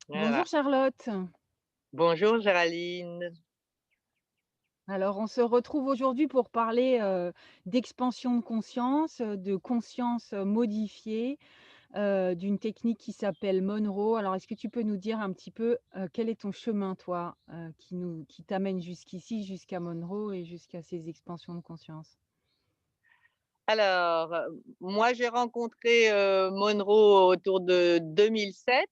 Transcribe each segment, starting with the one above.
Bonjour Voilà. Charlotte. Bonjour Géraldine. Alors on se retrouve aujourd'hui pour parler, d'expansion de conscience, de conscience, modifiée, d'une technique qui s'appelle Monroe. Alors est-ce que tu peux nous dire un petit peu, quel est ton chemin toi, qui t'amène jusqu'ici, jusqu'à Monroe et jusqu'à ces expansions de conscience? Alors, moi j'ai rencontré, Monroe autour de 2007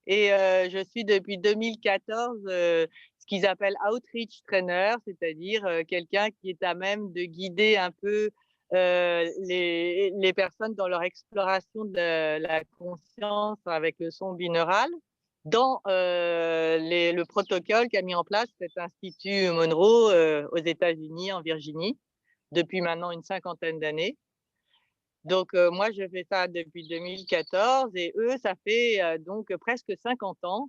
et je suis depuis 2014, ce qu'ils appellent outreach trainer, c'est-à-dire, quelqu'un qui est à même de guider un peu, les personnes dans leur exploration de la conscience avec le son binaural dans, le protocole qu'a mis en place cet institut Monroe, aux États-Unis, en Virginie, depuis maintenant une cinquantaine d'années. Donc moi, je fais ça depuis 2014 et eux, ça fait, donc presque 50 ans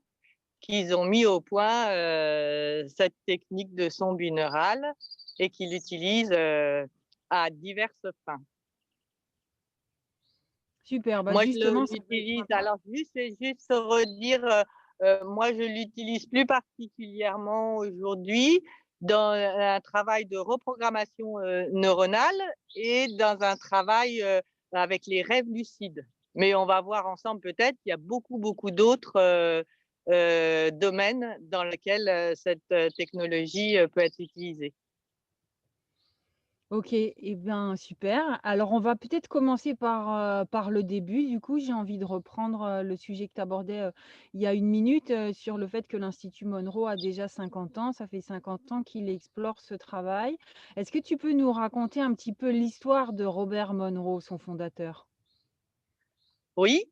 qu'ils ont mis au point, cette technique de son binaural et qu'ils l'utilisent, à diverses fins. Super, bah Moi, justement ça va être l'utilise sympa. alors juste redire, moi, je l'utilise plus particulièrement aujourd'hui dans un travail de reprogrammation, neuronale et dans un travail, avec les rêves lucides. Mais on va voir ensemble peut-être qu'il y a beaucoup, beaucoup d'autres, domaines dans lesquels, cette, technologie, peut être utilisée. OK et bien, super. Alors on va peut-être commencer par le début. Du coup, j'ai envie de reprendre, le sujet que tu abordais, il y a une minute, sur le fait que l'Institut Monroe a déjà 50 ans. Ça fait 50 ans qu'il explore ce travail. Est-ce que tu peux nous raconter un petit peu l'histoire de Robert Monroe, son fondateur? Oui?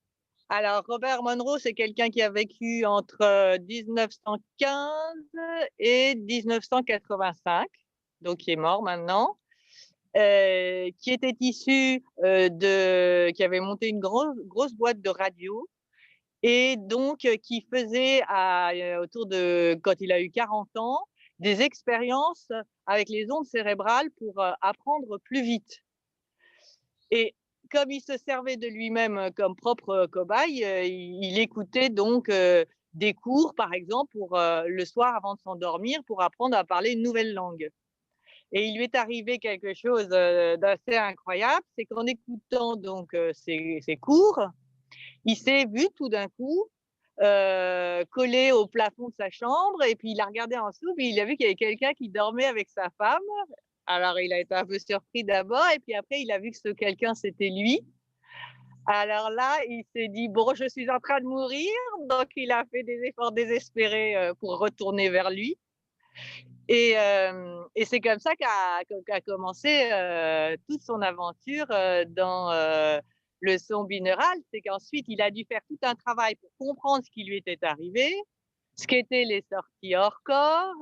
Alors Robert Monroe, c'est quelqu'un qui a vécu entre, 1915 et 1985, donc qui est mort maintenant, qui était issu, qui avait monté une grosse boîte de radio et donc qui faisait autour de quand il a eu 40 ans, des expériences avec les ondes cérébrales pour, apprendre plus vite. Et comme il se servait de lui-même, comme propre, cobaye, il écoutait donc, des cours, par exemple, pour, le soir avant de s'endormir, pour apprendre à parler une nouvelle langue. Et il lui est arrivé quelque chose, d'assez incroyable, c'est qu'en écoutant donc, ces cours, il s'est vu tout d'un coup, collé au plafond de sa chambre et puis il a regardé en dessous, puis il a vu qu'il y avait quelqu'un qui dormait avec sa femme. Alors il a été un peu surpris d'abord et puis après il a vu que ce quelqu'un, c'était lui. Alors là, il s'est dit: «Bon, je suis en train de mourir», donc il a fait des efforts désespérés, pour retourner vers lui et c'est comme ça qu'a commencé, toute son aventure, dans, le son binaural. C'est qu'ensuite il a dû faire tout un travail pour comprendre ce qui lui était arrivé, ce qu'étaient les sorties hors corps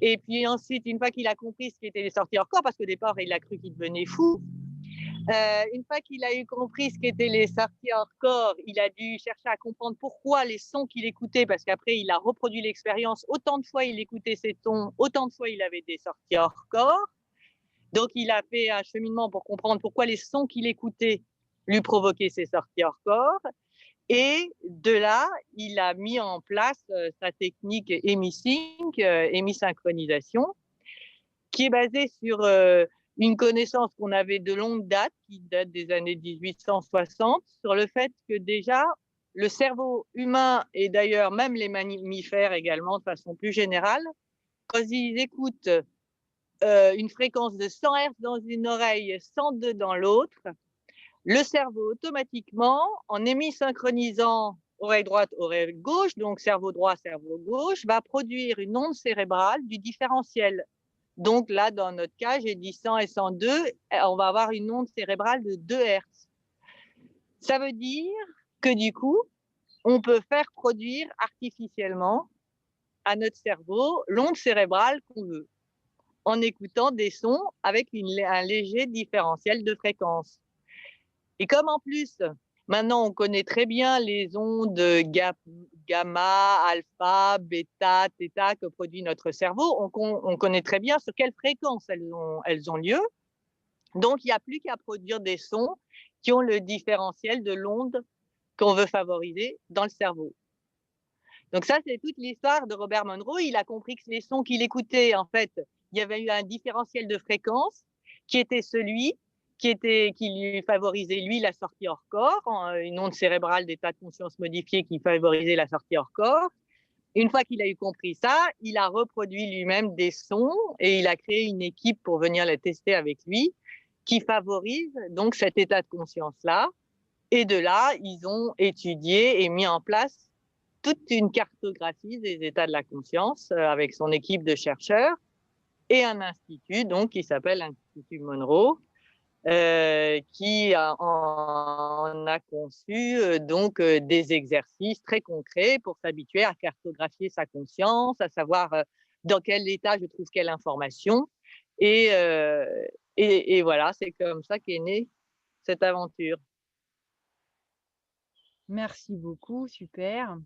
et puis ensuite, une fois qu'il a compris ce qu'étaient les sorties hors corps, parce qu'au départ, il a cru qu'il devenait fou. Une fois qu'il a eu compris ce qu'étaient les sorties hors corps, il a dû chercher à comprendre pourquoi les sons qu'il écoutait, parce qu'après il a reproduit l'expérience. Autant de fois il écoutait ces sons, autant de fois il avait des sorties hors corps. Donc il a fait un cheminement pour comprendre pourquoi les sons qu'il écoutait lui provoquaient ces sorties hors corps. Et de là, il a mis en place sa technique EmiSync, émisynchronisation, qui est basée sur une connaissance qu'on avait de longue date, qui date des années 1860, sur le fait que déjà, le cerveau humain et d'ailleurs même les mammifères également de façon plus générale, quand ils écoutent une fréquence de 100 Hz dans une oreille, 102 dans l'autre, le cerveau automatiquement, en émisynchronisant oreille droite, oreille gauche, donc cerveau droit, cerveau gauche, va produire une onde cérébrale du différentiel. Donc là, dans notre cas, j'ai dit 100 et 102, on va avoir une onde cérébrale de 2 Hertz. Ça veut dire que du coup, on peut faire produire artificiellement à notre cerveau l'onde cérébrale qu'on veut, en écoutant des sons avec un léger différentiel de fréquence. Et comme en plus, maintenant on connaît très bien les ondes gamma, alpha, bêta, θ que produit notre cerveau, on connaît très bien sur quelle fréquence elles ont lieu. Donc il n'y a plus qu'à produire des sons qui ont le différentiel de l'onde qu'on veut favoriser dans le cerveau. Donc ça, c'est toute l'histoire de Robert Monroe. Il a compris que les sons qu'il écoutait, en fait, il y avait eu un différentiel de fréquence qui était celui qui lui favorisait, lui, la sortie hors corps, une onde cérébrale d'état de conscience modifié qui favorisait la sortie hors corps. Une fois qu'il a eu compris ça, il a reproduit lui-même des sons et il a créé une équipe pour venir les tester avec lui qui favorise donc cet état de conscience-là. Et de là, ils ont étudié et mis en place toute une cartographie des états de la conscience avec son équipe de chercheurs et un institut donc qui s'appelle l'Institut Monroe, en a conçu donc des exercices très concrets pour s'habituer à cartographier sa conscience, à savoir dans quel état je trouve quelle information. Et, euh, et voilà, c'est comme ça qu'est née cette aventure. Merci beaucoup, super.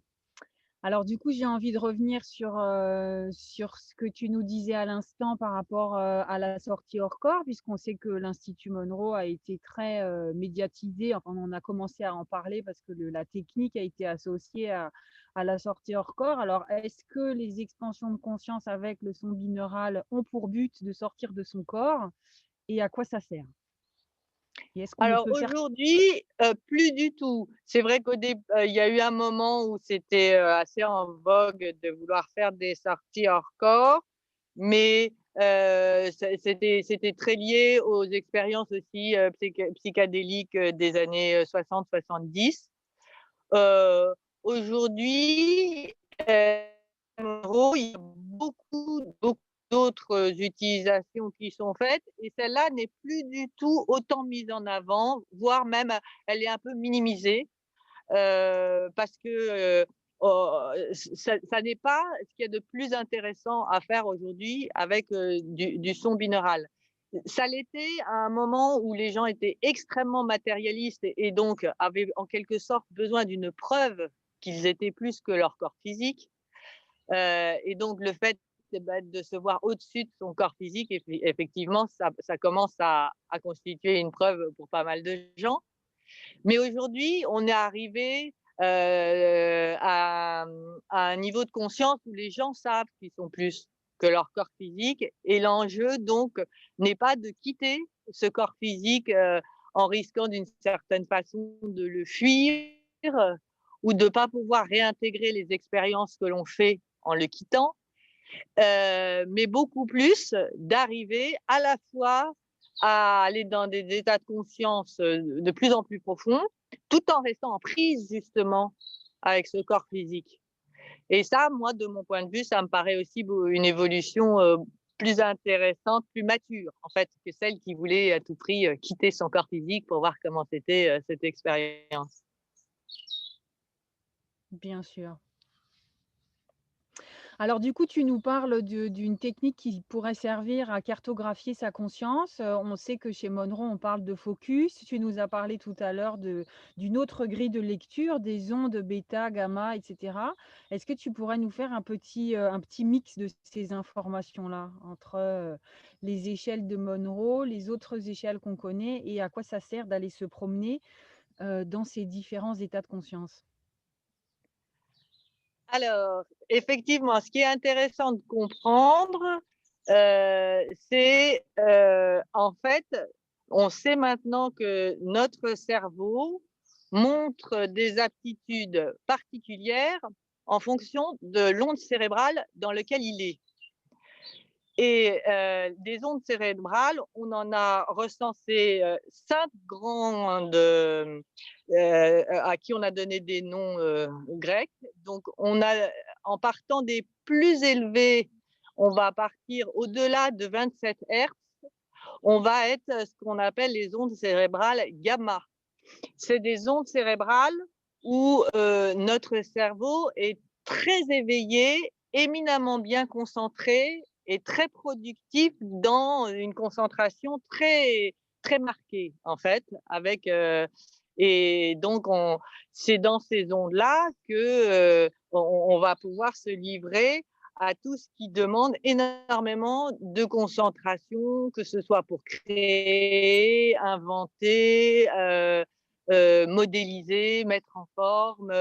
Alors du coup, j'ai envie de revenir sur ce que tu nous disais à l'instant par rapport, à la sortie hors corps, puisqu'on sait que l'Institut Monroe a été très, médiatisé. Enfin, on a commencé à en parler parce que la technique a été associée à la sortie hors corps. Alors, est-ce que les expansions de conscience avec le son binaural ont pour but de sortir de son corps et à quoi ça sert? Et est-ce qu'on le Alors peut faire? aujourd'hui, plus du tout. C'est vrai il y a eu un moment où c'était, assez en vogue de vouloir faire des sorties hors corps, mais c'était très lié aux expériences aussi, psychédéliques, des années 60-70. Heu, Aujourd'hui, en gros, il y a beaucoup d'autres utilisations qui sont faites et celle-là n'est plus du tout autant mise en avant, voire même, elle est un peu minimisée, parce que, ça n'est pas ce qu'il y a de plus intéressant à faire aujourd'hui avec, du son binaural. Ça l'était à un moment où les gens étaient extrêmement matérialistes et donc avaient en quelque sorte besoin d'une preuve qu'ils étaient plus que leur corps physique. Et donc le fait, de se voir au-dessus de son corps physique, effectivement, ça commence à constituer une preuve pour pas mal de gens. Mais aujourd'hui, on est arrivé à un niveau de conscience où les gens savent qu'ils sont plus que leur corps physique. Et l'enjeu, donc, n'est pas de quitter ce corps physique en risquant d'une certaine façon de le fuir ou de ne pas pouvoir réintégrer les expériences que l'on fait en le quittant, mais beaucoup plus d'arriver à la fois à aller dans des états de conscience de plus en plus profonds, tout en restant en prise justement avec ce corps physique. Et ça, moi, de mon point de vue, ça me paraît aussi une évolution plus intéressante, plus mature, en fait, que celle qui voulait à tout prix quitter son corps physique pour voir comment c'était cette expérience. Bien sûr. Alors du coup, tu nous parles d'une technique qui pourrait servir à cartographier sa conscience. On sait que chez Monroe, on parle de focus. Tu nous as parlé tout à l'heure d'une autre grille de lecture, des ondes bêta, gamma, et cetera. Est-ce que tu pourrais nous faire un petit mix de ces informations-là entre, les échelles de Monroe, les autres échelles qu'on connaît et à quoi ça sert d'aller se promener, dans ces différents états de conscience? Alors, effectivement, ce qui est intéressant de comprendre, c'est, en fait, on sait maintenant que notre cerveau montre des aptitudes particulières en fonction de l'onde cérébrale dans lequel il est. Et des ondes cérébrales, on en a recensé 5 grandes, à qui on a donné des noms grecs. Donc, en partant des plus élevés, on va partir au-delà de 27 Hz, on va être ce qu'on appelle les ondes cérébrales gamma. C'est des ondes cérébrales où notre cerveau est très éveillé, éminemment bien concentré et très productif dans une concentration très marquée, en fait, avec, et donc c'est dans ces ondes-là que, on va pouvoir se livrer à tout ce qui demande énormément de concentration, que ce soit pour créer, inventer, modéliser, mettre en forme.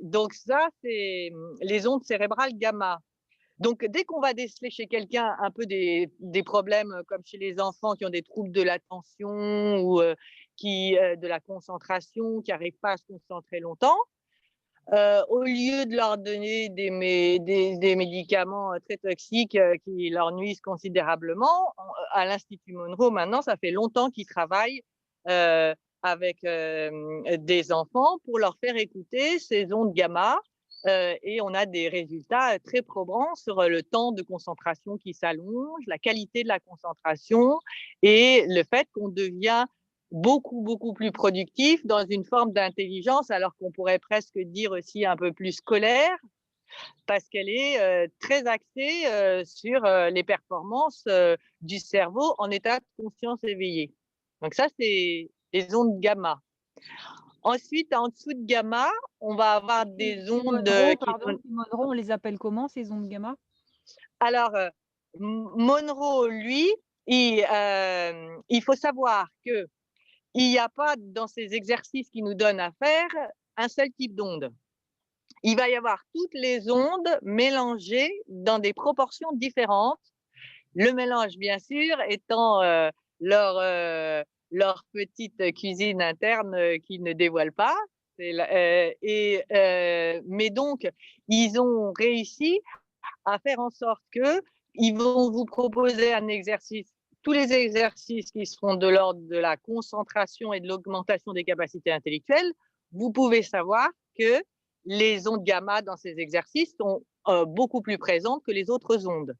Donc ça, c'est les ondes cérébrales gamma. Donc, dès qu'on va déceler chez quelqu'un un peu des problèmes comme chez les enfants qui ont des troubles de l'attention ou de la concentration, qui n'arrivent pas à se concentrer longtemps, au lieu de leur donner des médicaments très toxiques qui leur nuisent considérablement, à l'Institut Monroe, maintenant, ça fait longtemps qu'ils travaillent euh, avec des enfants pour leur faire écouter ces ondes gamma. Et on a des résultats très probants sur le temps de concentration qui s'allonge, la qualité de la concentration et le fait qu'on devient beaucoup, beaucoup plus productif dans une forme d'intelligence, alors qu'on pourrait presque dire aussi un peu plus scolaire, parce qu'elle est très axée sur les performances du cerveau en état de conscience éveillée. Donc ça, c'est les ondes gamma. Ensuite, en dessous de gamma, on va avoir des Chez ondes Monroe, qui pardon, sont... chez Monroe, on les appelle comment ces ondes gamma? Alors, Monroe, lui, il faut savoir que il n'y a pas dans ces exercices qu'il nous donne à faire un seul type d'onde. Il va y avoir toutes les ondes mélangées dans des proportions différentes. Le mélange, bien sûr, étant leur, euh, leur petite cuisine interne qu'ils ne dévoilent pas. Mais donc, ils ont réussi à faire en sorte que ils vont vous proposer un exercice, tous les exercices qui seront de l'ordre de la concentration et de l'augmentation des capacités intellectuelles, vous pouvez savoir que les ondes gamma dans ces exercices sont beaucoup plus présentes que les autres ondes.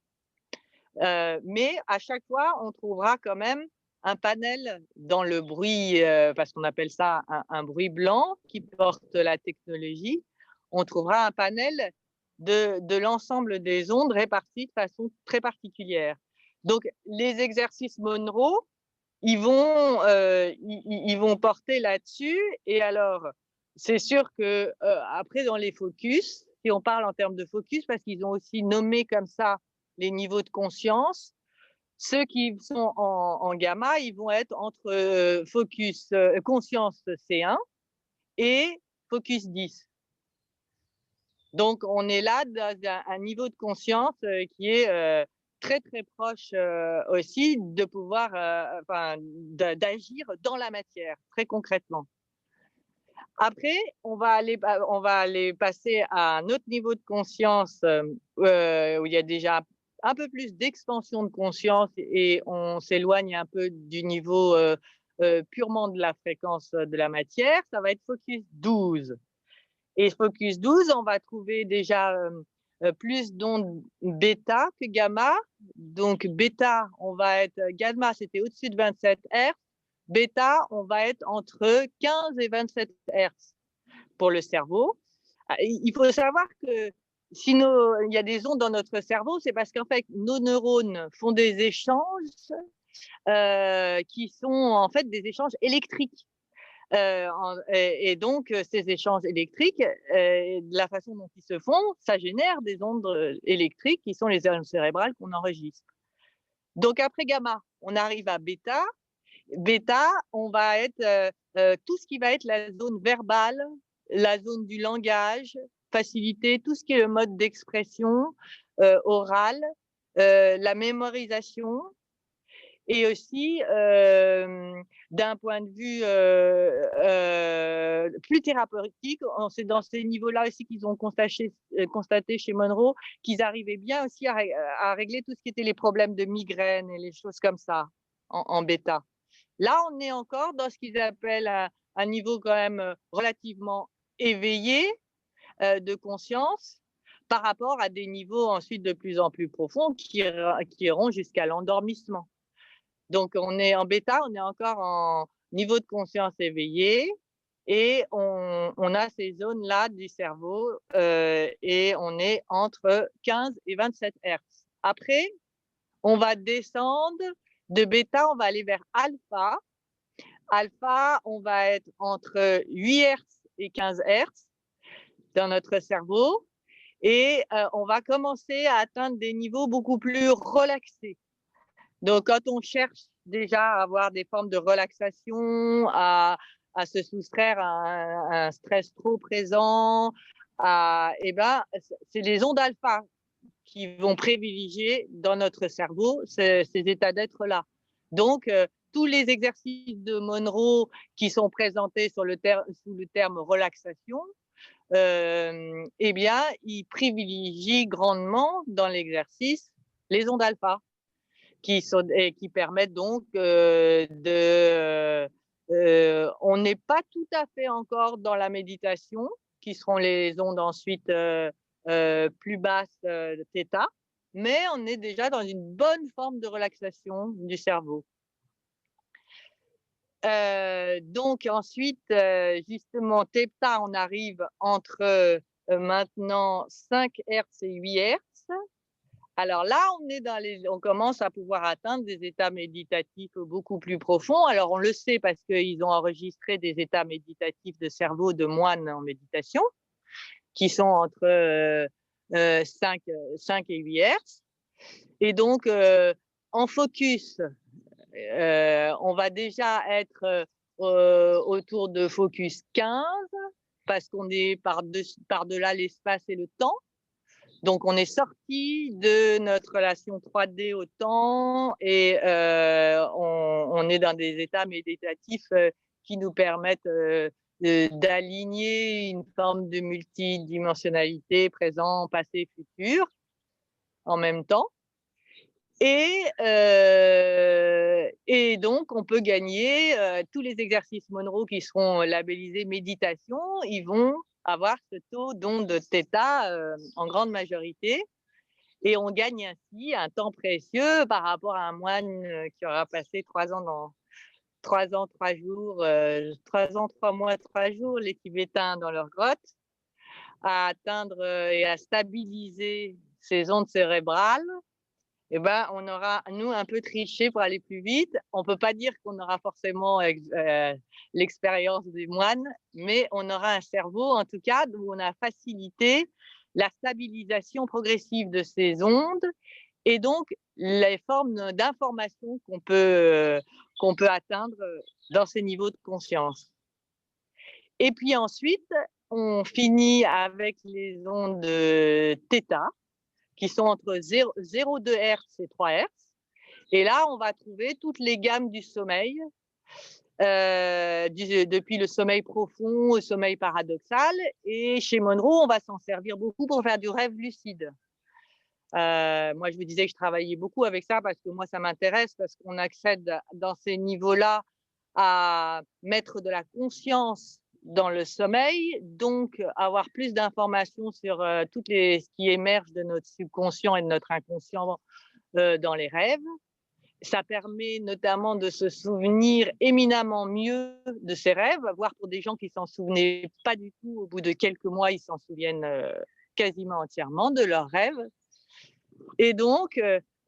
Mais à chaque fois, on trouvera quand même un panel dans le bruit, parce qu'on appelle ça un bruit blanc qui porte la technologie. On trouvera un panel de l'ensemble des ondes réparties de façon très particulière. Donc, les exercices Monroe, ils vont porter là-dessus. Et alors, c'est sûr que après, dans les focus, si on parle en termes de focus, parce qu'ils ont aussi nommé comme ça les niveaux de conscience, ceux qui sont en gamma, ils vont être entre focus conscience C1 et focus 10. Donc, on est là dans un niveau de conscience qui est très, très proche aussi de pouvoir, d'agir dans la matière, très concrètement. Après, on va aller passer à un autre niveau de conscience où il y a déjà un peu plus d'expansion de conscience et on s'éloigne un peu du niveau purement de la fréquence de la matière. Ça va être focus 12. Et focus 12, on va trouver déjà plus d'ondes bêta que gamma. Donc bêta, on va être gamma, c'était au-dessus de 27 Hz. Bêta, on va être entre 15 et 27 Hz pour le cerveau. Il faut savoir que si il y a des ondes dans notre cerveau, c'est parce qu'en fait, nos neurones font des échanges qui sont en fait des échanges électriques. Et donc, ces échanges électriques, de la façon dont ils se font, ça génère des ondes électriques qui sont les ondes cérébrales qu'on enregistre. Donc, après gamma, on arrive à bêta. Bêta, on va être tout ce qui va être la zone verbale, la zone du langage, faciliter tout ce qui est le mode d'expression oral, la mémorisation, et aussi d'un point de vue plus thérapeutique. C'est dans ces niveaux-là aussi qu'ils ont constaté chez Monroe qu'ils arrivaient bien aussi à régler tout ce qui était les problèmes de migraine et les choses comme ça en bêta. Là, on est encore dans ce qu'ils appellent un niveau quand même relativement éveillé de conscience par rapport à des niveaux ensuite de plus en plus profonds qui iront jusqu'à l'endormissement. Donc, on est en bêta, on est encore en niveau de conscience éveillé et on a ces zones-là du cerveau et on est entre 15 et 27 Hertz. Après, on va descendre de bêta, on va aller vers alpha. Alpha, on va être entre 8 Hertz et 15 Hertz dans notre cerveau et on va commencer à atteindre des niveaux beaucoup plus relaxés. Donc, quand on cherche déjà à avoir des formes de relaxation, à se soustraire à un stress trop présent, et ben, c'est les ondes alpha qui vont privilégier dans notre cerveau ces états d'être-là. Donc, tous les exercices de Monroe qui sont présentés sous le terme relaxation, eh bien, ils privilégient grandement dans l'exercice les ondes alpha qui permettent donc on n'est pas tout à fait encore dans la méditation, qui seront les ondes ensuite plus basses θ, mais on est déjà dans une bonne forme de relaxation du cerveau. Donc ensuite, justement, θ, on arrive entre maintenant 5 Hz et 8 Hz. Alors là, on commence à pouvoir atteindre des états méditatifs beaucoup plus profonds. Alors on le sait parce qu'ils ont enregistré des états méditatifs de cerveau de moines en méditation qui sont entre 5 et 8 Hertz. Et donc, en focus, on va déjà être autour de focus 15 parce qu'on est par-delà l'espace et le temps. Donc, on est sorti de notre relation 3D au temps et on est dans des états méditatifs qui nous permettent d'aligner une forme de multidimensionnalité présent, passé, futur en même temps. Et donc, on peut gagner tous les exercices Monroe qui seront labellisés méditation, ils vont avoir ce taux d'onde θ en grande majorité. Et on gagne ainsi un temps précieux par rapport à un moine qui aura passé 3 ans, 3 jours, 3 ans, 3 mois, 3 jours, les Tibétains dans leur grotte, à atteindre et à stabiliser ces ondes cérébrales. Eh ben, on aura, nous, un peu triché pour aller plus vite. On ne peut pas dire qu'on aura forcément l'expérience des moines, mais on aura un cerveau, en tout cas, où on a facilité la stabilisation progressive de ces ondes et donc les formes d'information qu'on peut atteindre dans ces niveaux de conscience. Et puis ensuite, on finit avec les ondes θ, qui sont entre 0,2 Hz et 3 Hz. Et là, on va trouver toutes les gammes du sommeil, depuis le sommeil profond au sommeil paradoxal. Et chez Monroe, on va s'en servir beaucoup pour faire du rêve lucide. Moi, je vous disais que je travaillais beaucoup avec ça parce que moi, ça m'intéresse, parce qu'on accède dans ces niveaux-là à mettre de la conscience dans le sommeil, donc avoir plus d'informations sur ce qui émerge de notre subconscient et de notre inconscient dans les rêves. Ça permet notamment de se souvenir éminemment mieux de ses rêves, voire pour des gens qui s'en souvenaient pas du tout, au bout de quelques mois, ils s'en souviennent quasiment entièrement de leurs rêves. Et donc,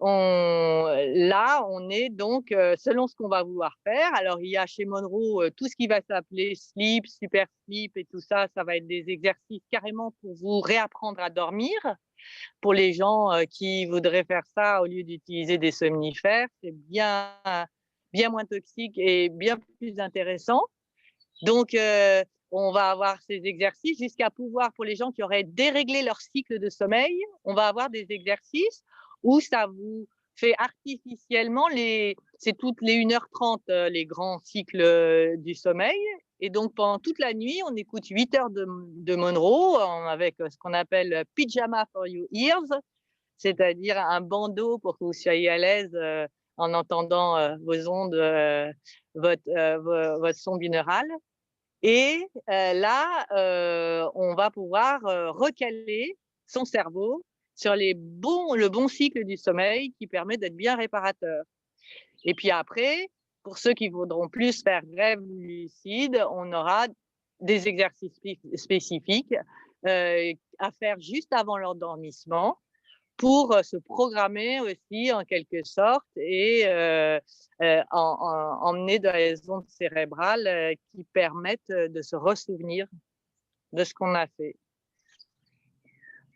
on est donc, selon ce qu'on va vouloir faire. Alors, il y a chez Monroe tout ce qui va s'appeler sleep, super sleep et tout ça, ça va être des exercices carrément pour vous réapprendre à dormir. Pour les gens qui voudraient faire ça au lieu d'utiliser des somnifères, c'est bien moins toxique et bien plus intéressant. Donc, on va avoir ces exercices jusqu'à pouvoir, pour les gens qui auraient déréglé leur cycle de sommeil, on va avoir des exercices où ça vous fait artificiellement, c'est toutes les 1h30 les grands cycles du sommeil. Et donc, pendant toute la nuit, on écoute 8 heures de Monroe avec ce qu'on appelle pyjama for your ears, c'est-à-dire un bandeau pour que vous soyez à l'aise en entendant vos ondes, votre son binaural. Et là, on va pouvoir recaler son cerveau sur le bon cycle du sommeil qui permet d'être bien réparateur. Et puis après, pour ceux qui voudront plus faire rêve lucide, on aura des exercices spécifiques à faire juste avant l'endormissement pour se programmer aussi en quelque sorte et emmener dans les ondes cérébrales qui permettent de se ressouvenir de ce qu'on a fait.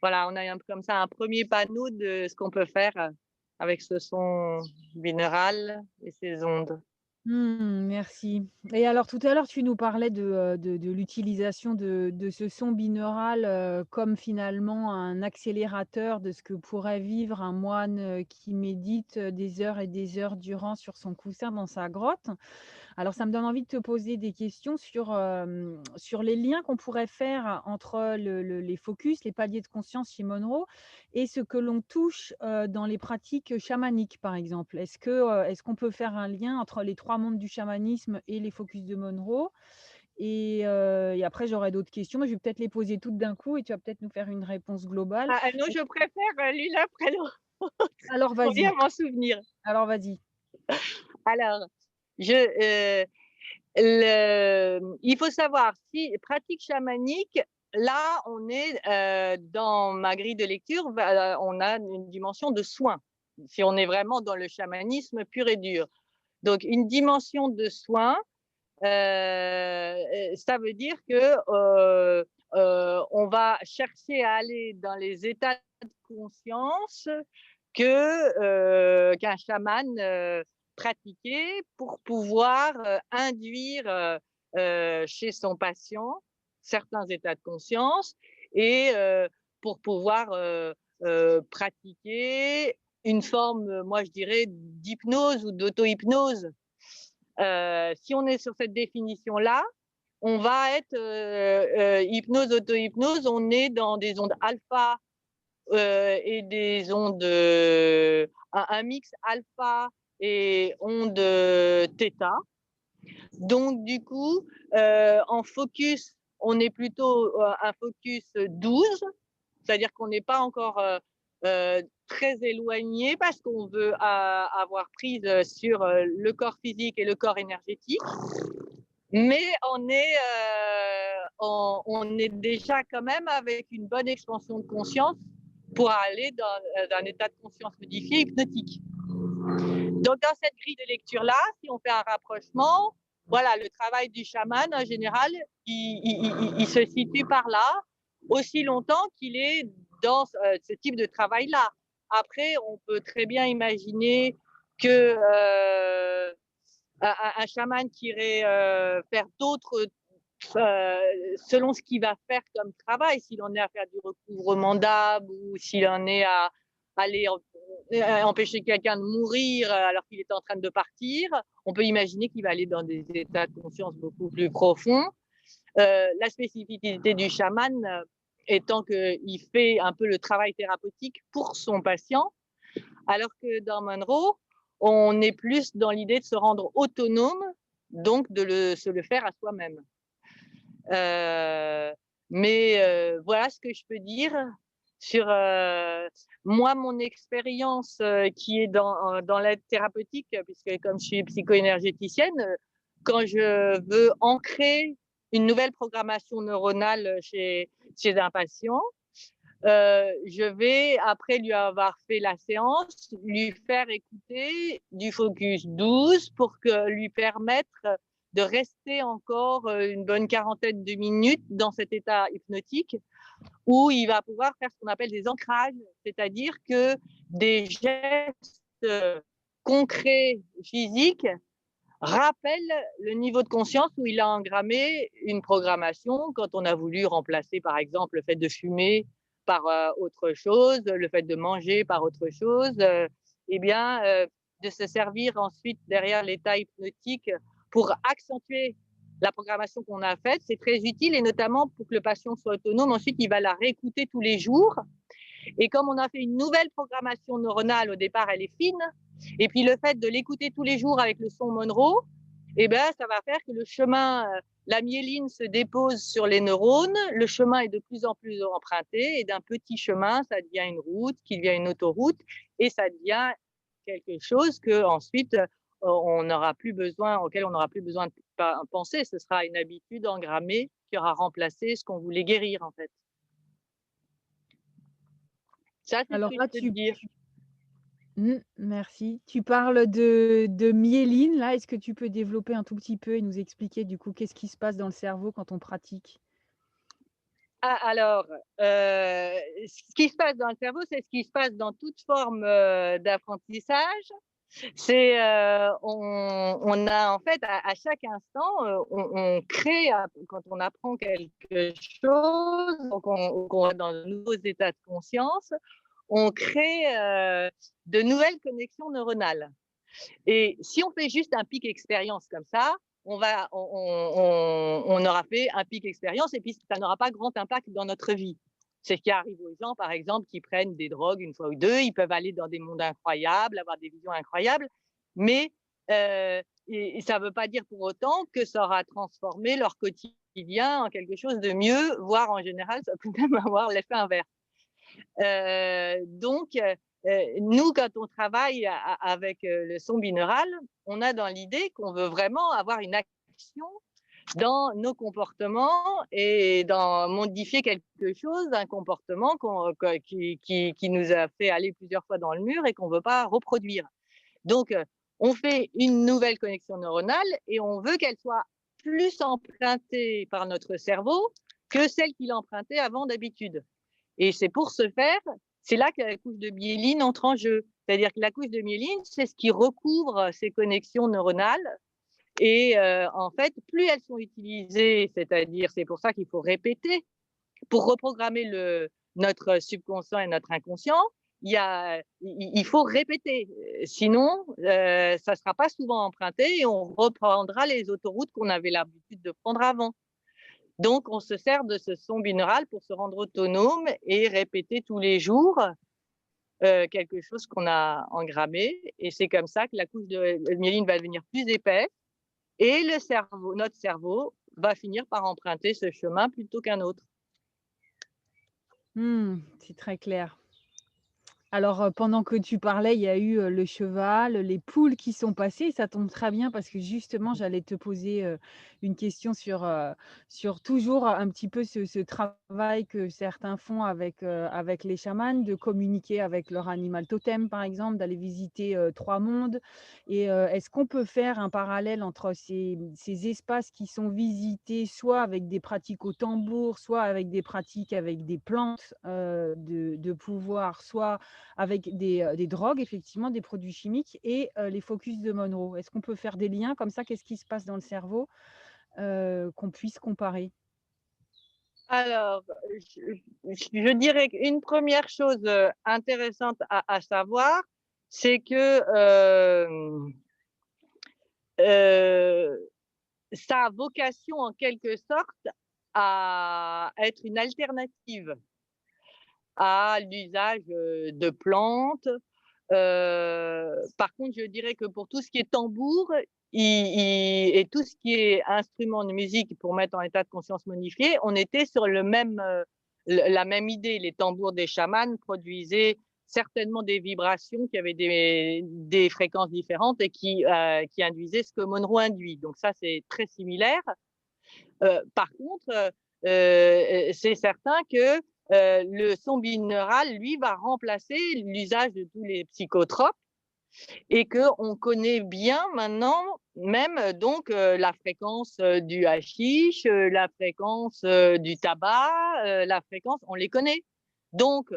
Voilà, on a comme ça un premier panneau de ce qu'on peut faire avec ce son binaural et ces ondes. Merci. Et alors tout à l'heure, tu nous parlais de l'utilisation de ce son binaural, comme finalement un accélérateur de ce que pourrait vivre un moine, qui médite, des heures et des heures durant sur son coussin dans sa grotte. Alors ça me donne envie de te poser des questions sur les liens qu'on pourrait faire entre les focus, les paliers de conscience chez Monroe et ce que l'on touche, dans les pratiques chamaniques, par exemple. Est-ce qu'on peut faire un lien entre les 3 mondes du chamanisme et les focus de Monroe? Et après j'aurais d'autres questions, mais je vais peut-être les poser toutes d'un coup et tu vas peut-être nous faire une réponse globale. Ah, non, Est je préfère, l'une après l'autre alors pour bien vas-y, m'en souvenir. alors vas-y. Alors, je, il faut savoir si pratique chamanique, là, on est, dans ma grille de lecture, on a une dimension de soin, si on est vraiment dans le chamanisme pur et dur. Donc une dimension de soin, ça veut dire que, on va chercher à aller dans les états de conscience qu'un chaman, pratiquait pour pouvoir, induire, chez son patient certains états de conscience et pour pouvoir, pratiquer une forme, moi je dirais d'hypnose ou d'auto-hypnose. Si on est sur cette définition-là, on va être, hypnose, auto-hypnose, on est dans des ondes alpha, et des ondes, un mix alpha et ondes, θ. Donc du coup, en focus, on est plutôt, un focus 12, c'est-à-dire qu'on n'est pas encore, très éloigné parce qu'on veut avoir prise, sur, le corps physique et le corps énergétique. Mais on est déjà quand même avec une bonne expansion de conscience pour aller dans un état de conscience modifié hypnotique. Donc dans cette grille de lecture-là, si on fait un rapprochement, voilà, le travail du chaman en général, il se situe par là, aussi longtemps qu'il est dans ce type de travail-là. Après, on peut très bien imaginer que un chaman qui irait faire d'autres, selon ce qu'il va faire comme travail, s'il en est à faire du recouvrement d'âme ou s'il en est à aller empêcher quelqu'un de mourir alors qu'il est en train de partir, on peut imaginer qu'il va aller dans des états de conscience beaucoup plus profonds. La spécificité du chaman étant qu'il fait un peu le travail thérapeutique pour son patient, alors que dans Monroe, on est plus dans l'idée de se rendre autonome, donc se le faire à soi-même. Mais voilà ce que je peux dire sur moi, mon expérience qui est dans l'aide thérapeutique, puisque comme je suis psychoénergéticienne, quand je veux ancrer une nouvelle programmation neuronale chez un patient, je vais, après lui avoir fait la séance, lui faire écouter du Focus 12 pour lui permettre de rester encore une bonne quarantaine de minutes dans cet état hypnotique où il va pouvoir faire ce qu'on appelle des ancrages, c'est-à-dire que des gestes concrets, physiques, rappellent le niveau de conscience où il a engrammé une programmation quand on a voulu remplacer, par exemple, le fait de fumer par autre chose, le fait de manger par autre chose, eh bien, de se servir ensuite derrière l'état hypnotique pour accentuer la programmation qu'on a faite, c'est très utile et notamment pour que le patient soit autonome. Ensuite, il va la réécouter tous les jours. Et comme on a fait une nouvelle programmation neuronale, au départ, elle est fine. Et puis le fait de l'écouter tous les jours avec le son Monroe, eh ben, ça va faire que le chemin, la myéline se dépose sur les neurones, le chemin est de plus en plus emprunté, et d'un petit chemin, ça devient une route, qui devient une autoroute, et ça devient quelque chose que ensuite on n'aura plus besoin, auquel on n'aura plus besoin de penser. Ce sera une habitude engrammée qui aura remplacé ce qu'on voulait guérir en fait. Ça, c'est ce Alors que là, je peux te dire. Merci. Tu parles de myéline là, est-ce que tu peux développer un tout petit peu et nous expliquer du coup qu'est-ce qui se passe dans le cerveau quand on pratique? Alors, ce qui se passe dans le cerveau, c'est ce qui se passe dans toute forme, d'apprentissage. C'est, on a en fait à chaque instant, on crée quand on apprend quelque chose, donc qu'on est dans de nouveaux états de conscience, on crée, de nouvelles connexions neuronales. Et si on fait juste un pic expérience comme ça, on aura fait un pic expérience et puis ça n'aura pas grand impact dans notre vie. C'est ce qui arrive aux gens, par exemple, qui prennent des drogues une fois ou deux. Ils peuvent aller dans des mondes incroyables, avoir des visions incroyables, mais et ça ne veut pas dire pour autant que ça aura transformé leur quotidien en quelque chose de mieux, voire en général, ça peut même avoir l'effet inverse. Donc, nous, quand on travaille avec le son binaural, on a dans l'idée qu'on veut vraiment avoir une action dans nos comportements et dans modifier quelque chose, un comportement qui nous a fait aller plusieurs fois dans le mur et qu'on ne veut pas reproduire. Donc, on fait une nouvelle connexion neuronale et on veut qu'elle soit plus empruntée par notre cerveau que celle qu'il empruntait avant d'habitude. Et c'est pour ce faire, c'est là que la couche de myéline entre en jeu. C'est-à-dire que la couche de myéline, c'est ce qui recouvre ces connexions neuronales. Et en fait, plus elles sont utilisées, c'est-à-dire, c'est pour ça qu'il faut répéter, pour reprogrammer notre subconscient et notre inconscient, il faut répéter. Sinon, ça ne sera pas souvent emprunté et on reprendra les autoroutes qu'on avait l'habitude de prendre avant. Donc, on se sert de ce son binaural pour se rendre autonome et répéter tous les jours quelque chose qu'on a engrammé. Et c'est comme ça que la couche de myéline va devenir plus épaisse et le cerveau, notre cerveau, va finir par emprunter ce chemin plutôt qu'un autre. C'est très clair. Alors, pendant que tu parlais, il y a eu, le cheval, les poules qui sont passées. Ça tombe très bien parce que justement, j'allais te poser, une question sur toujours un petit peu ce travail que certains font avec les chamans, de communiquer avec leur animal totem, par exemple, d'aller visiter, 3 mondes et est-ce qu'on peut faire un parallèle entre ces espaces qui sont visités soit avec des pratiques au tambour, soit avec des pratiques avec des plantes, de pouvoir, soit avec des drogues, effectivement, des produits chimiques et les focus de Monroe. Est-ce qu'on peut faire des liens comme ça? Qu'est-ce qui se passe dans le cerveau, qu'on puisse comparer? Alors, je dirais qu'une première chose intéressante à savoir, c'est que euh, ça a vocation en quelque sorte à être une alternative à l'usage de plantes. Par contre, je dirais que pour tout ce qui est tambour et tout ce qui est instrument de musique pour mettre en état de conscience modifié, on était sur la même idée. Les tambours des chamans produisaient certainement des vibrations qui avaient des fréquences différentes et qui induisaient ce que Monroe induit. Donc ça, c'est très similaire. Par contre, c'est certain que le son binaural, lui, va remplacer l'usage de tous les psychotropes et qu'on connaît bien maintenant, même donc la fréquence du hashish, la fréquence du tabac, la fréquence, on les connaît. Donc,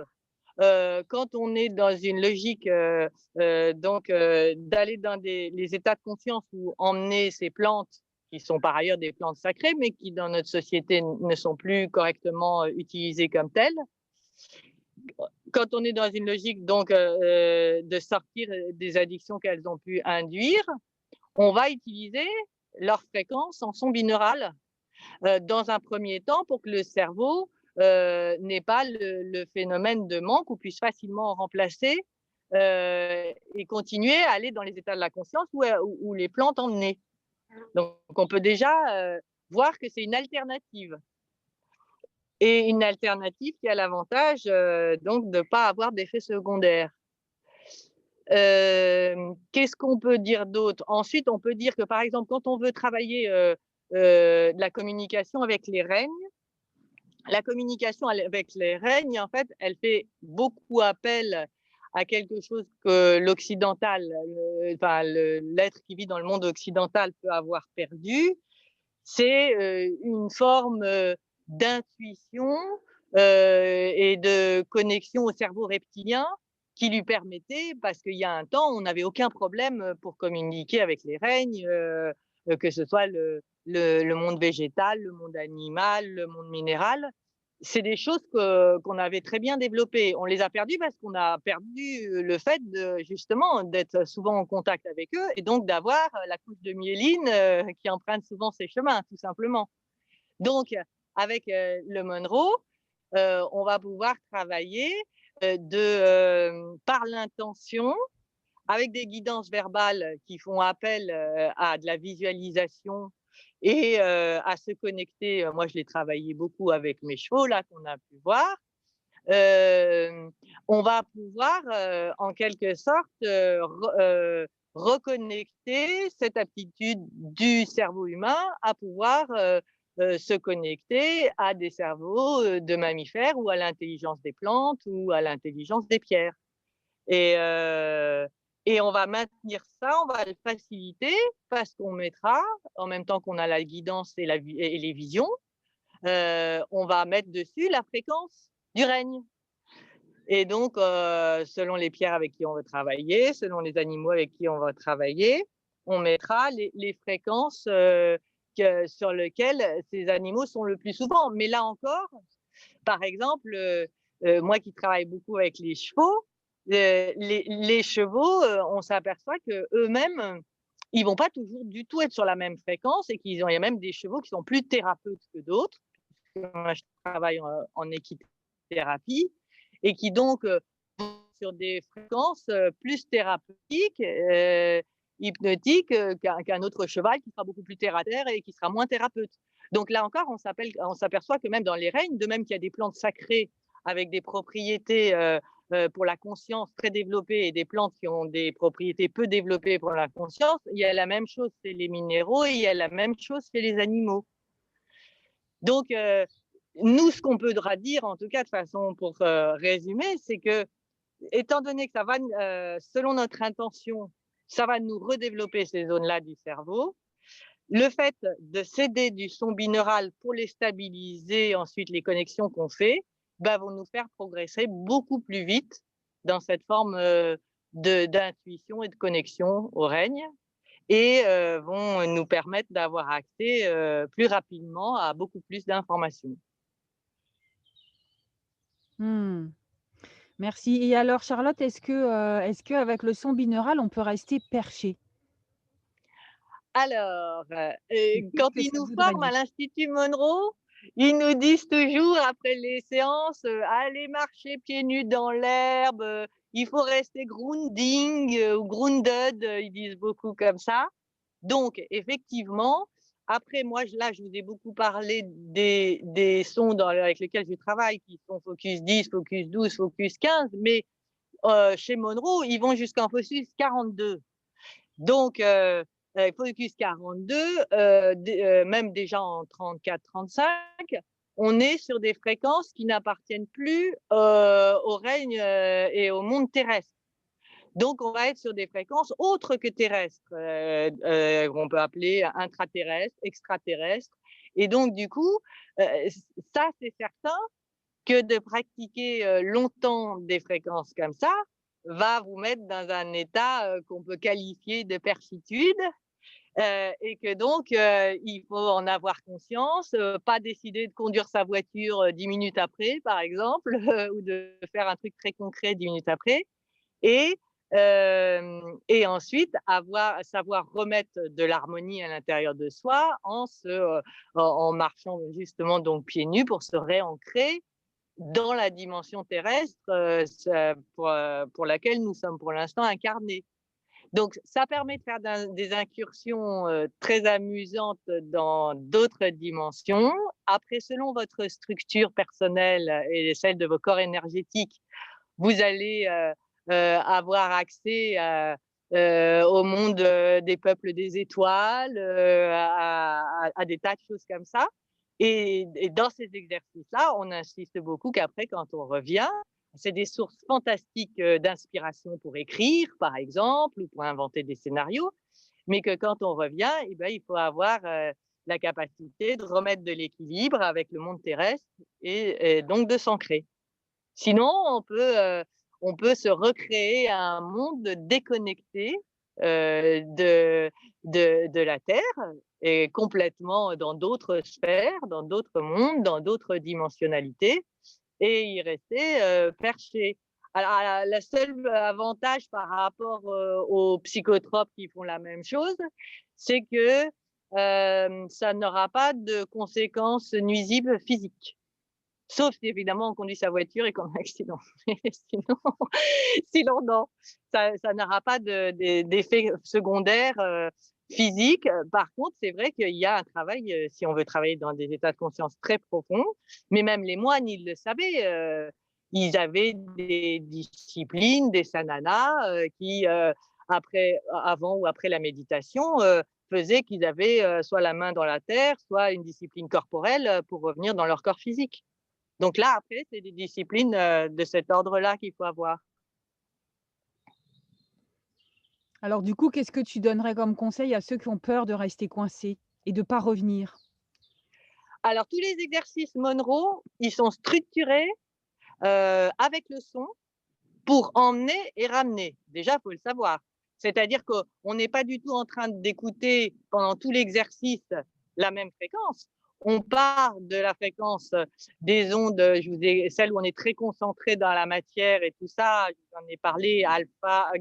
quand on est dans une logique d'aller dans les états de conscience où emmener ces plantes, qui sont par ailleurs des plantes sacrées, mais qui dans notre société ne sont plus correctement utilisées comme telles, quand on est dans une logique donc de sortir des addictions qu'elles ont pu induire, on va utiliser leur fréquence en son binaural dans un premier temps pour que le cerveau n'ait pas le phénomène de manque ou puisse facilement remplacer et continuer à aller dans les états de la conscience où les plantes emmenaient. Donc on peut déjà voir que c'est une alternative. Et une alternative qui a l'avantage donc de ne pas avoir d'effets secondaires. Qu'est-ce qu'on peut dire d'autre? Ensuite, on peut dire que, par exemple, quand on veut travailler de la communication avec les règnes, la communication avec les règnes, en fait, elle fait beaucoup appel à quelque chose que l'occidental, enfin, l'être qui vit dans le monde occidental peut avoir perdu. C'est une forme d'intuition et de connexion au cerveau reptilien qui lui permettait, parce qu'il y a un temps, on n'avait aucun problème pour communiquer avec les règnes, que ce soit le monde végétal, le monde animal, le monde minéral. C'est des choses qu'on avait très bien développées. On les a perdues parce qu'on a perdu le fait de, justement, d'être souvent en contact avec eux et donc d'avoir la couche de myéline qui emprunte souvent ces chemins, tout simplement. Donc, avec le Monroe, on va pouvoir travailler par l'intention, avec des guidances verbales qui font appel à de la visualisation et à se connecter. Moi, je l'ai travaillé beaucoup avec mes chevaux, là, qu'on a pu voir. On va pouvoir, en quelque sorte, reconnecter cette aptitude du cerveau humain à pouvoir se connecter à des cerveaux de mammifères ou à l'intelligence des plantes ou à l'intelligence des pierres. Et, heu et on va maintenir ça, on va le faciliter parce qu'on mettra, en même temps qu'on a la guidance et les visions, on va mettre dessus la fréquence du règne. Et donc, selon les pierres avec qui on veut travailler, selon les animaux avec qui on va travailler, on mettra les fréquences, sur lesquelles ces animaux sont le plus souvent. Mais là encore, par exemple, moi qui travaille beaucoup avec les chevaux, les chevaux, on s'aperçoit qu'eux-mêmes, ils vont pas toujours du tout être sur la même fréquence et il y a même des chevaux qui sont plus thérapeutes que d'autres. Moi, je travaille en équithérapie et qui donc vont sur des fréquences plus thérapeutiques, hypnotiques qu'un autre cheval qui sera beaucoup plus terre à terre et qui sera moins thérapeute. Donc là encore, on s'aperçoit que même dans les règnes, de même qu'il y a des plantes sacrées avec des propriétés pour la conscience très développées et des plantes qui ont des propriétés peu développées pour la conscience, il y a la même chose chez les minéraux et il y a la même chose chez les animaux. Donc, nous, ce qu'on pourra dire, en tout cas de façon pour résumer, c'est que, étant donné que ça va, selon notre intention, ça va nous redévelopper ces zones-là du cerveau. Le fait de s'aider du son binaural pour les stabiliser, ensuite les connexions qu'on fait, bah, vont nous faire progresser beaucoup plus vite dans cette forme d'intuition et de connexion au règne et vont nous permettre d'avoir accès plus rapidement à beaucoup plus d'informations. Mmh. Merci et alors Charlotte, est-ce qu'avec le son binaural, on peut rester perché? Alors, Et qu'est-ce quand que ils ça nous voudrait forment à dire? l'Institut Monroe, ils nous disent toujours après les séances, «Allez marcher pieds nus dans l'herbe, il faut rester grounding ou grounded», ils disent beaucoup comme ça. Donc effectivement, après moi je vous ai beaucoup parlé des sons avec lesquels je travaille qui sont focus 10, focus 12, focus 15, mais chez Monroe, ils vont jusqu'en focus 42. Donc, Focus 42, même déjà en 34-35, on est sur des fréquences qui n'appartiennent plus au règne et au monde terrestre. Donc, on va être sur des fréquences autres que terrestres, qu'on peut appeler intraterrestres, extraterrestres. Et donc, du coup, ça, c'est certain que de pratiquer longtemps des fréquences comme ça va vous mettre dans un état qu'on peut qualifier de persitude et que donc il faut en avoir conscience, pas décider de conduire sa voiture 10 minutes après, par exemple, ou de faire un truc très concret 10 minutes après. Et, et ensuite savoir remettre de l'harmonie à l'intérieur de soi en marchant justement donc pieds nus pour se réancrer dans la dimension terrestre pour laquelle nous sommes pour l'instant incarnés. Donc, ça permet de faire des incursions très amusantes dans d'autres dimensions. Après, selon votre structure personnelle et celle de vos corps énergétiques, vous allez avoir accès au monde des peuples des étoiles, à des tas de choses comme ça. Et dans ces exercices-là, on insiste beaucoup qu'après, quand on revient, c'est des sources fantastiques d'inspiration pour écrire, par exemple, ou pour inventer des scénarios, mais que quand on revient, eh ben, il faut avoir la capacité de remettre de l'équilibre avec le monde terrestre et donc de s'ancrer. Sinon, on peut se recréer un monde déconnecté de la Terre et complètement dans d'autres sphères, dans d'autres mondes, dans d'autres dimensionnalités et y rester perché. Alors, le seul avantage par rapport aux psychotropes qui font la même chose, c'est que ça n'aura pas de conséquences nuisibles physiques. Sauf si évidemment on conduit sa voiture et qu'on a un accident. Sinon, sinon non, ça n'aura pas d'effet secondaire physique. Par contre, c'est vrai qu'il y a un travail, si on veut travailler dans des états de conscience très profonds, mais même les moines, ils le savaient. Ils avaient des disciplines, des sananas qui, avant ou après la méditation, faisaient qu'ils avaient soit la main dans la terre, soit une discipline corporelle pour revenir dans leur corps physique. Donc là, après, c'est des disciplines de cet ordre-là qu'il faut avoir. Alors du coup, qu'est-ce que tu donnerais comme conseil à ceux qui ont peur de rester coincés et de pas revenir? Alors, tous les exercices Monroe, ils sont structurés avec le son pour emmener et ramener. Déjà, il faut le savoir. C'est-à-dire qu'on n'est pas du tout en train d'écouter pendant tout l'exercice la même fréquence. On part de la fréquence des ondes, celle où on est très concentré dans la matière et tout ça, je vous en ai parlé, alpha,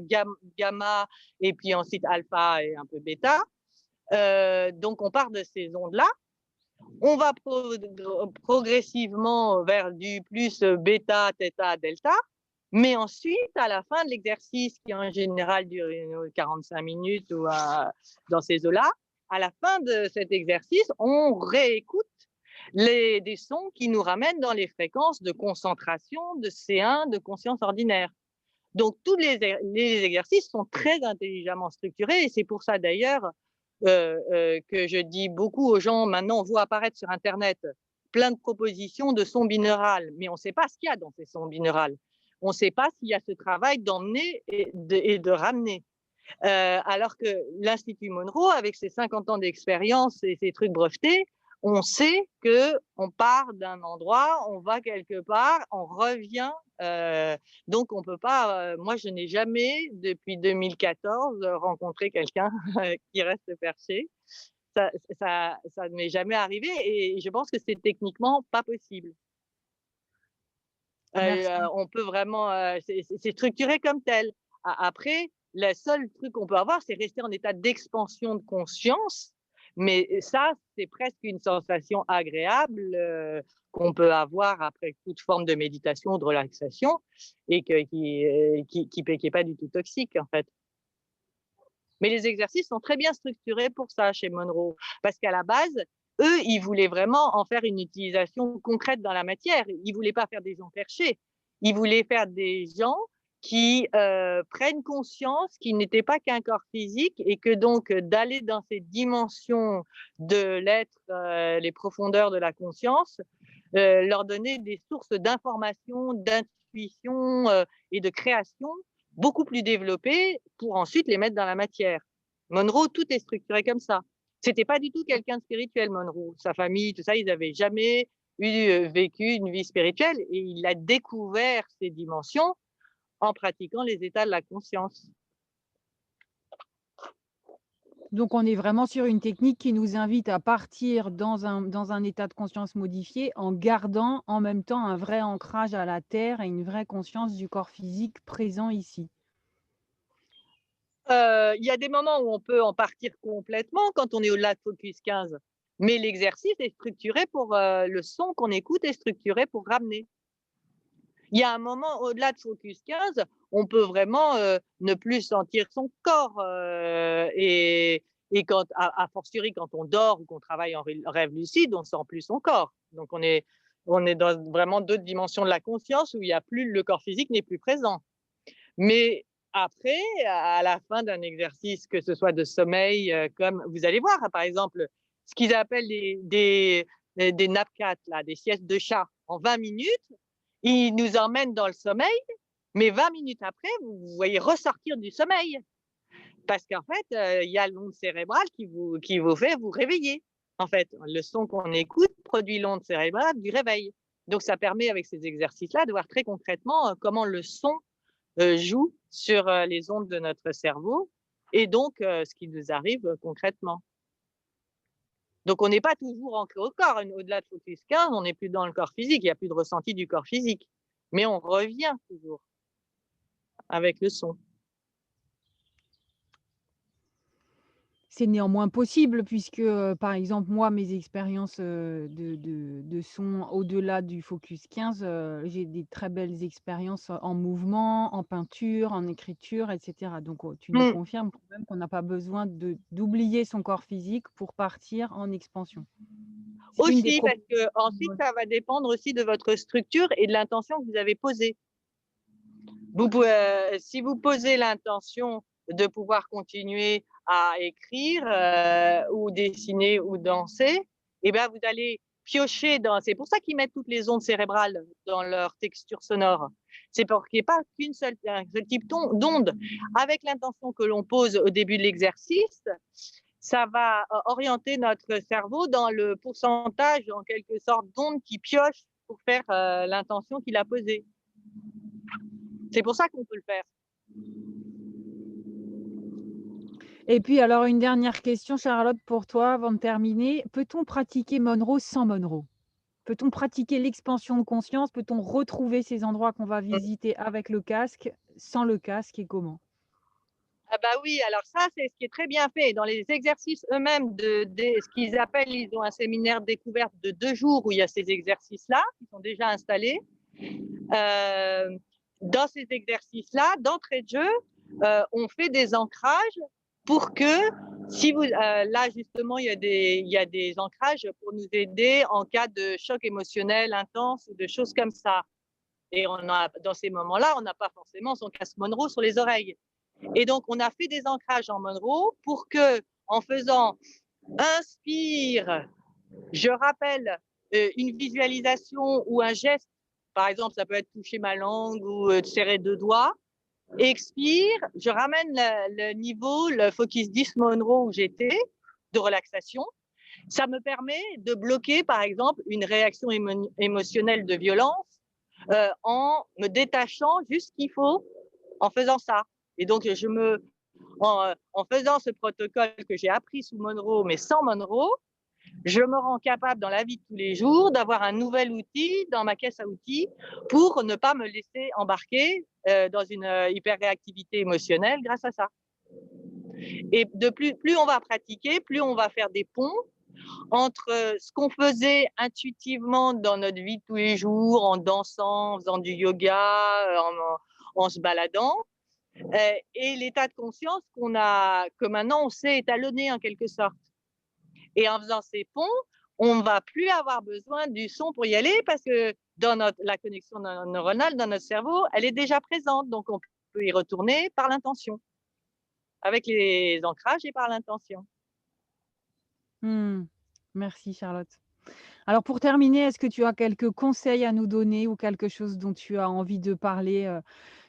gamma, et puis ensuite alpha et un peu bêta. Donc on part de ces ondes-là. On va progressivement vers du plus bêta, theta, delta. Mais ensuite, à la fin de l'exercice, qui en général dure 45 minutes ou dans ces eaux-là, à la fin de cet exercice, on réécoute des sons qui nous ramènent dans les fréquences de concentration, de C1, de conscience ordinaire. Donc, tous les exercices sont très intelligemment structurés et c'est pour ça d'ailleurs que je dis beaucoup aux gens, maintenant on voit apparaître sur Internet plein de propositions de sons binaurales, mais on ne sait pas ce qu'il y a dans ces sons binaurales. On ne sait pas s'il y a ce travail d'emmener et de ramener. Alors que l'Institut Monroe, avec ses 50 ans d'expérience et ses trucs brevetés, on sait qu'on part d'un endroit, on va quelque part, on revient. Donc, on peut pas. Moi, je n'ai jamais, depuis 2014, rencontré quelqu'un qui reste perché. Ça ne m'est jamais arrivé et je pense que c'est techniquement pas possible. Merci. On peut vraiment, c'est structuré comme tel. Après, le seul truc qu'on peut avoir, c'est rester en état d'expansion de conscience, mais ça, c'est presque une sensation agréable, qu'on peut avoir après toute forme de méditation ou de relaxation et qui est pas du tout toxique, en fait. Mais les exercices sont très bien structurés pour ça chez Monroe, parce qu'à la base, eux, ils voulaient vraiment en faire une utilisation concrète dans la matière. Ils voulaient pas faire des gens perchés. Ils voulaient faire des gens qui prennent conscience qu'ils n'étaient pas qu'un corps physique et que donc d'aller dans ces dimensions de l'être, les profondeurs de la conscience, leur donner des sources d'information, d'intuition et de création beaucoup plus développés pour ensuite les mettre dans la matière. Monroe, tout est structuré comme ça. C'était pas du tout quelqu'un de spirituel, Monroe. Sa famille, tout ça, ils n'avaient jamais vécu une vie spirituelle et il a découvert ces dimensions en pratiquant les états de la conscience. Donc on est vraiment sur une technique qui nous invite à partir dans un état de conscience modifié en gardant en même temps un vrai ancrage à la terre et une vraie conscience du corps physique présent ici. Il y a des moments où on peut en partir complètement quand on est au-delà de Focus 15, mais l'exercice est structuré pour le son qu'on écoute est structuré pour ramener. Il y a un moment au-delà de Focus 15, on peut vraiment ne plus sentir son corps et quand, a fortiori quand on dort ou qu'on travaille en rêve lucide, on sent plus son corps. Donc on est dans vraiment d'autres dimensions de la conscience où il y a plus le corps physique n'est plus présent. Mais après, à la fin d'un exercice, que ce soit de sommeil, comme vous allez voir, par exemple, ce qu'ils appellent des napcats, là, des siestes de chat, en 20 minutes, ils nous emmènent dans le sommeil, mais 20 minutes après, vous voyez ressortir du sommeil. Parce qu'en fait, il y a l'onde cérébrale qui vous fait vous réveiller. En fait, le son qu'on écoute produit l'onde cérébrale du réveil. Donc ça permet avec ces exercices-là de voir très concrètement, comment le son, joue sur, les ondes de notre cerveau et donc ce qui nous arrive, concrètement. Donc on n'est pas toujours ancré au corps. Au-delà de Focus 15, on n'est plus dans le corps physique, il n'y a plus de ressenti du corps physique. Mais on revient toujours avec le son. C'est néanmoins possible puisque, par exemple, moi, mes expériences, de son au-delà du Focus 15, j'ai des très belles expériences en mouvement, en peinture, en écriture et cetera. Donc, tu nous Mmh. confirmes quand même qu'on n'a pas besoin d'oublier son corps physique pour partir en expansion? C'est une des Aussi, parce propositions. qu'ensuite, ça va dépendre aussi de votre structure et de l'intention que vous avez posée. Vous pouvez, si vous posez l'intention de pouvoir continuer à écrire, ou dessiner ou danser, et ben, vous allez piocher dans c'est pour ça qu'ils mettent toutes les ondes cérébrales dans leur texture sonore. C'est pour qu'il n'y ait pas un seul type d'onde. Avec l'intention que l'on pose au début de l'exercice, ça va orienter notre cerveau dans le pourcentage, en quelque sorte, d'ondes qui piochent pour faire, l'intention qu'il a posée. C'est pour ça qu'on peut le faire. Et puis alors une dernière question Charlotte pour toi avant de terminer. Peut-on pratiquer Monroe sans Monroe? Peut-on pratiquer l'expansion de conscience? Peut-on retrouver ces endroits qu'on va Mmh. visiter avec le casque, sans le casque et comment? Ah bah oui, alors ça, c'est ce qui est très bien fait. Dans les exercices eux-mêmes ce qu'ils appellent, ils ont un séminaire découverte de 2 jours où il y a ces exercices-là qui sont déjà installés. Dans ces exercices-là, d'entrée de jeu, on fait des ancrages pour que si vous là justement il y a des ancrages pour nous aider en cas de choc émotionnel intense ou de choses comme ça. Et on a dans ces moments-là, on n'a pas forcément son casque Monroe sur les oreilles. Et donc on a fait des ancrages en Monroe pour que en faisant inspire, je rappelle une visualisation ou un geste, par exemple, ça peut être toucher ma langue ou serrer 2 doigts. Expire, je ramène le niveau, le focus 10 Monroe où j'étais, de relaxation. Ça me permet de bloquer, par exemple, une réaction émotionnelle de violence en me détachant juste ce qu'il faut en faisant ça. Et donc, en faisant ce protocole que j'ai appris sous Monroe, mais sans Monroe, je me rends capable dans la vie de tous les jours d'avoir un nouvel outil dans ma caisse à outils pour ne pas me laisser embarquer dans une hyperréactivité émotionnelle grâce à ça. Et de plus on va pratiquer, plus on va faire des ponts entre ce qu'on faisait intuitivement dans notre vie de tous les jours, en dansant, en faisant du yoga, en se baladant, et l'état de conscience que maintenant on sait étalonner en quelque sorte. Et en faisant ces ponts, on ne va plus avoir besoin du son pour y aller parce que la connexion neuronale dans notre cerveau, elle est déjà présente. Donc, on peut y retourner par l'intention, avec les ancrages et par l'intention. Mmh. Merci Charlotte. Alors pour terminer, est-ce que tu as quelques conseils à nous donner ou quelque chose dont tu as envie de parler,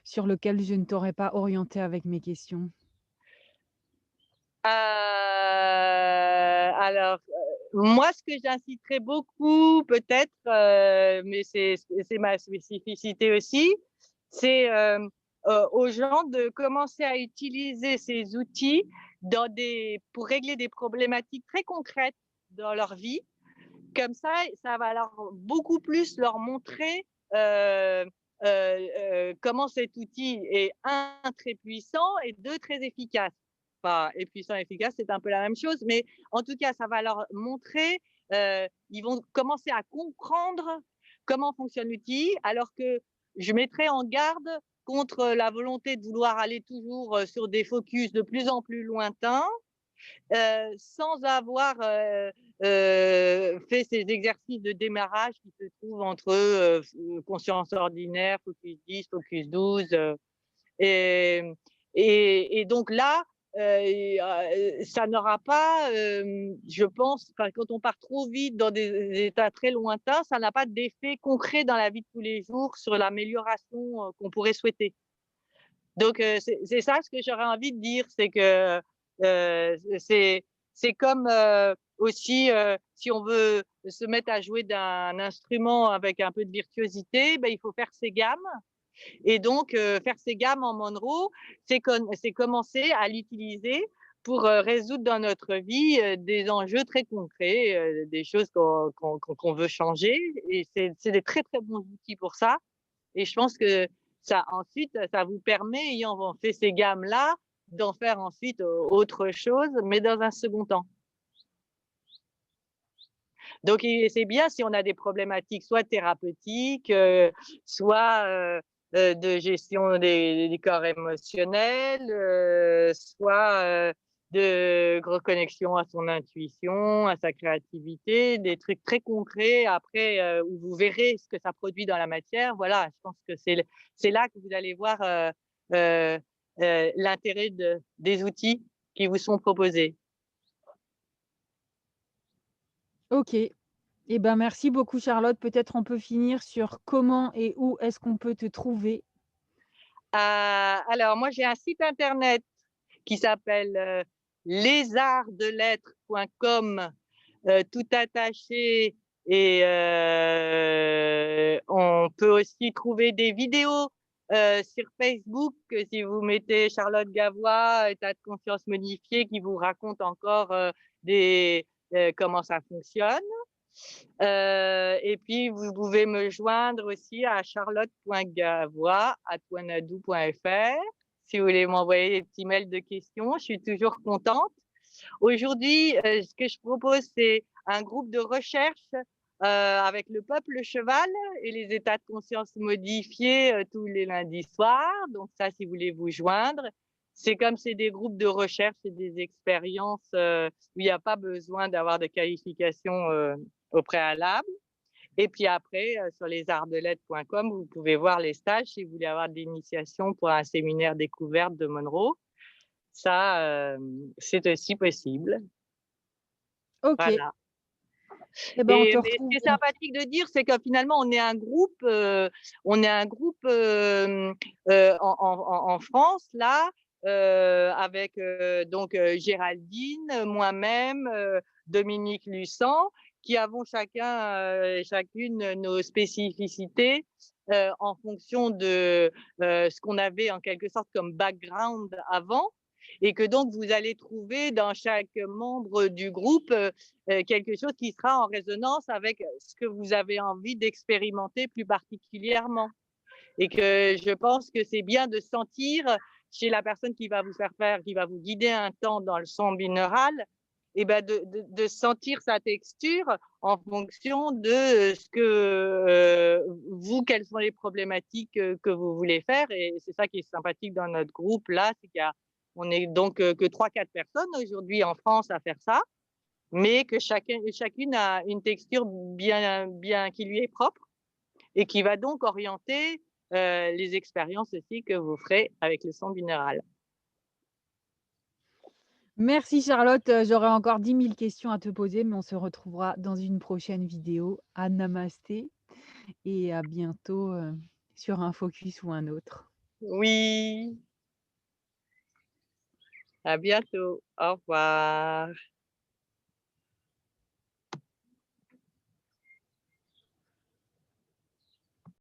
sur lequel je ne t'aurais pas orienté avec mes questions? Alors, moi, ce que j'inciterais beaucoup, peut-être, mais c'est ma spécificité aussi, c'est aux gens de commencer à utiliser ces outils pour régler des problématiques très concrètes dans leur vie. Comme ça va beaucoup plus leur montrer comment cet outil est un très puissant et deux très efficace. Enfin, et puissant et efficace, c'est un peu la même chose, mais en tout cas, ça va leur montrer, ils vont commencer à comprendre comment fonctionne l'outil, alors que je mettrai en garde contre la volonté de vouloir aller toujours sur des focus de plus en plus lointains, sans avoir fait ces exercices de démarrage qui se trouvent entre conscience ordinaire, focus 10, focus 12. Et, et donc là, ça n'aura pas, je pense, quand on part trop vite dans des états très lointains, ça n'a pas d'effet concret dans la vie de tous les jours sur l'amélioration qu'on pourrait souhaiter. Donc, c'est ça ce que j'aurais envie de dire, c'est que c'est C'est comme, aussi, si on veut se mettre à jouer d'un instrument avec un peu de virtuosité, ben il faut faire ses gammes et donc faire ses gammes en Monroe, c'est commencer à l'utiliser pour, résoudre dans notre vie, des enjeux très concrets, des choses qu'on veut changer et c'est des très, très bons outils pour ça et je pense que ça ensuite, ça vous permet, ayant fait ces gammes-là, d'en faire ensuite, autre chose, mais dans un second temps. Donc c'est bien si on a des problématiques soit thérapeutiques, soit, de gestion des corps émotionnels, soit, de reconnexion à son intuition, à sa créativité, des trucs très concrets après, où vous verrez ce que ça produit dans la matière. Voilà, je pense que c'est là que vous allez voir, heu l'intérêt des outils qui vous sont proposés. OK. Eh ben, merci beaucoup Charlotte. Peut-être on peut finir sur comment et où est-ce qu'on peut te trouver? Alors moi j'ai un site internet qui s'appelle, lesartsdelettres.com, tout attaché et on peut aussi trouver des vidéos, sur Facebook, si vous mettez Charlotte Gavois, état de conscience modifié, qui vous raconte encore, des comment ça fonctionne. Et puis vous pouvez me joindre aussi à charlotte.gavois@wanadoo.fr si vous voulez m'envoyer des petits mails de questions, je suis toujours contente. Aujourd'hui, ce que je propose, c'est un groupe de recherche, avec le peuple cheval et les états de conscience modifiés, tous les lundis soirs. Donc ça, si vous voulez vous joindre, c'est comme c'est des groupes de recherche et des expériences, où il y a pas besoin d'avoir de qualification, au préalable. Et puis après, sur lesartsdelettres.com, vous pouvez voir les stages si vous voulez avoir de l'initiation pour un séminaire découverte de Monroe. Ça, c'est aussi possible. OK. Voilà. Eh ben, on Et te mais ce retrouve qui est donc sympathique de dire, c'est que finalement on est un groupe, en France là, avec, donc, Géraldine, moi-même, Dominique Lussan, qui avons chacun, chacune nos spécificités, en fonction de, ce qu'on avait en quelque sorte comme background avant et que donc vous allez trouver dans chaque membre du groupe, quelque chose qui sera en résonance avec ce que vous avez envie d'expérimenter plus particulièrement. Et que je pense que c'est bien de sentir chez la personne qui va vous qui va vous guider un temps dans le son binaural, et ben de sentir sa texture en fonction de ce que vous, quelles sont les problématiques que vous voulez faire. Et c'est ça qui est sympathique dans notre groupe là, c'est qu'on est donc que 3-4 personnes aujourd'hui en France à faire ça mais que chacune a une texture bien qui lui est propre et qui va donc orienter, les expériences aussi que vous ferez avec le son binaural. merci Charlotte, j'aurais encore 10 000 questions à te poser, mais on se retrouvera dans une prochaine vidéo. À namasté et à bientôt, sur un focus ou un autre. Oui, à bientôt. Au revoir.